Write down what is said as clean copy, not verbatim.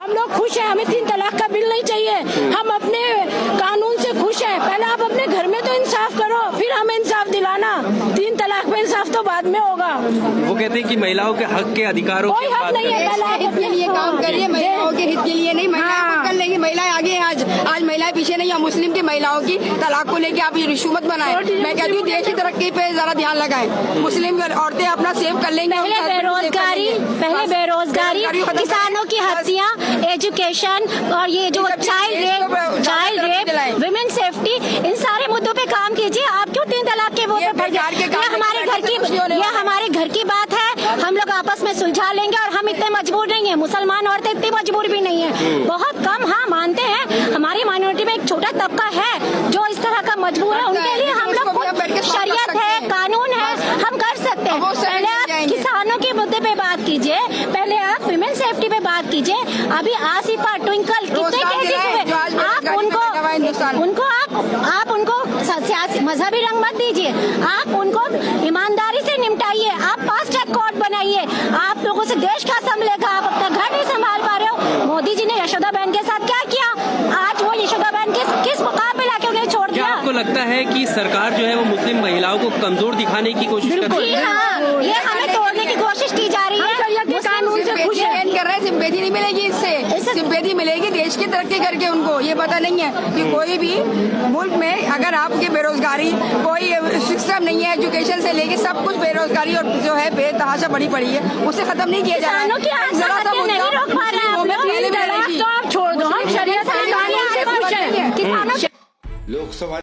हम लोग खुश हैं, हमें 3 तलाक का बिल नहीं चाहिए। हम अपने कानून से खुश हैं। पहले आप अपने घर में तो इंसाफ करो, फिर हमें इंसाफ दिलाना। 3 तलाक में इंसाफ तो बाद में होगा। वो कहते हैं कि महिलाओं के हक के अधिकारों कोई हक नहीं है। हित के लिए काम करिए, महिलाओं के हित के लिए नहीं। महिलाएं कर लेंगी, महिलाएं आगे हैं। आज महिलाएं पीछे नहीं है। मुस्लिम की महिलाओं की तलाक को लेके आप ये रिश्वत बनाए। मैं कहती हूँ देश की तरक्की पे जरा ध्यान लगाएं। मुस्लिम औरतें अपना सेव कर लेंगे। पहले बेरोजगारी, किसानों की हत्या, एजुकेशन और ये जो चाइल्ड रेप, विमेन सेफ्टी, इन सारे मुद्दों पे काम कीजिए। आप क्यों 3 तलाक के वो पे पड़ जाए? ये हमारे घर की बात है। हम लोग आपस में सुलझा लेंगे और हम इतने मजबूर नहीं है। मुसलमान औरतें इतनी मजबूर भी नहीं है, बहुत कम। हाँ, मानते हैं हमारी माइनॉरिटी में एक छोटा तबका है जो इस तरह का मजबूर है। उनके लिए हम लोग शरीयत है, कानून है, हम कर सकते हैं। पहले आप किसानों के मुद्दे पे बात कीजिए, पहले आप विमेन सेफ्टी पे बात कीजिए। अभी आसिफा, ट्विंकल कितने केसेस हुए, आप उनको सियासी मजहबी रंग मत दीजिए। आप उनको ईमानदारी से निपटाइए। आप फास्ट ट्रैक कोर्ट बनाइए। आप लोगों से देश का संभलेगा, आप अपना घर नहीं संभाल पा रहे हो। मोदी जी ने यशोदा बहन के साथ क्या किया? आज वो यशोदा बहन किस मुकाम पे लाके उन्हें छोड़ दिया? क्या आपको लगता है कि सरकार जो है वो मुस्लिम महिलाओं को कमजोर दिखाने की कोशिश कर रही है? हाँ, ये हमें तोड़ने की कोशिश की जा रही है। कानून से खुश कर रहे हैं। सिंपैथी नहीं मिलेगी इससे। सिंपैथी मिलेगी देश की तरक्की करके। उनको ये पता नहीं है कि कोई भी मुल्क में अगर आपके बेरोजगारी, कोई सिस्टम नहीं है, एजुकेशन से लेके सब कुछ बेरोजगारी और जो है बेतहाशा बड़ी पड़ी है, उसे खत्म नहीं किया जा रहा है। छोड़ दो, हम शरीयत लोकसभा